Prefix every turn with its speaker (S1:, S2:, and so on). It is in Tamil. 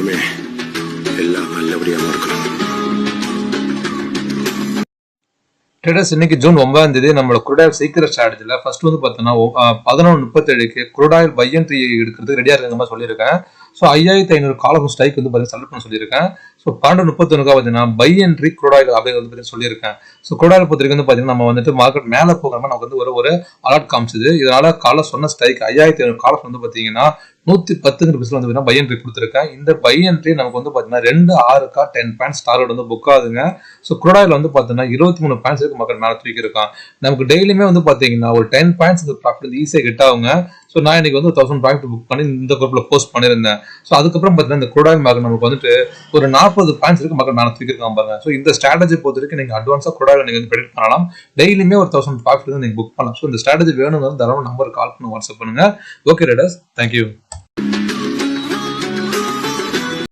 S1: எப்பவுமே எல்லாம் நல்லபடியா இருக்கணும்.
S2: ட்ரேடர்ஸ் இன்னைக்கு ஜூன் 9ஆம் தேதி நம்மளோட குரூடாயில் சீக்கிரம் ஸ்ட்ராட்டஜில ஃபர்ஸ்ட் வந்து பார்த்தோன்னா 11:37க்கு குரூடாயில் பை அண்ட் எடுக்கிறது ரெடியா இருக்கிற மாதிரி சொல்லியிருக்கேன். ஸோ 5500 காலம் ஸ்ட்ரைக் வந்து பார்த்தீங்கன்னா செலக்ட் பண்ண சொல்லியிருக்கேன். ஸோ 12:31 பார்த்தீங்கன்னா பை என்ட்ரி குரூடாயில் அப்படிங்கிறது வந்து பார்த்தீங்கன்னா சொல்லியிருக்கேன். ஸோ குரூடாயில் பொறுத்தவரைக்கும் வந்து பார்த்தீங்கன்னா நம்ம வந்துட்டு மார்க்கெட் மேலே போகாம நமக்கு வந்து ஒரு அலர்ட் காமிச்சுது. இதனால காலை சொன்ன ஸ்ட்ரைக் 5500 காலம் வந்து பார்த்தீங்கன்னா 110 வந்து பை என்ட்ரி கொடுத்துருக்கேன். இந்த பை என்ட்ரி நமக்கு வந்து பார்த்தீங்கன்னா 2.6 10 பாயிண்ட்ஸ் டார்கெட் வந்து புக் ஆகுதுங்க. ஸோ குரூடாயில் வந்து பார்த்தீங்கன்னா 23 பாயிண்ட்ஸ் மார்க்கெட் மேலே தூக்கியிருக்கான். நமக்கு டெய்லியுமே வந்து பார்த்தீங்கன்னா ஒரு 10 பாயிண்ட்ஸ் இந்த ப்ராஃபிட் ஈஸியாக கிட்ட ஆகுங்க. ஸோ நான் இன்னைக்கு வந்து 1000 பாயிண்ட் புக் பண்ணி இந்த குரூப்ல போஸ்ட் பண்ணியிருந்தேன். ஸோ அதுக்கப்புறம் பார்த்தீங்கன்னா இந்த குரூடாயில் மார்க்கெட் நமக்கு வந்துட்டு ஒரு 40 பாயிண்ட்ஸ் இருக்கு மார்க்கெட் மேலே தூக்கியிருக்காங்க பாருங்க. ஸோ இந்த ஸ்ட்ராட்டஜி பொறுத்த வரைக்கும் நீங்க அட்வான்ஸா குரூடாயில் நீங்க வந்து ப்ரெடிக்ட் பண்ணலாம். டெய்லியுமே ஒரு 1000 ப்ராஃபிட் நீங்க புக் பண்ணலாம். ஸோ இந்த ஸ்ட்ராட்டஜி வேணுங்கிறது தரவும் நம்பர் கால் பண்ணி வாட்ஸ்அப் பண்ணுங்க. Okay traders, thank you.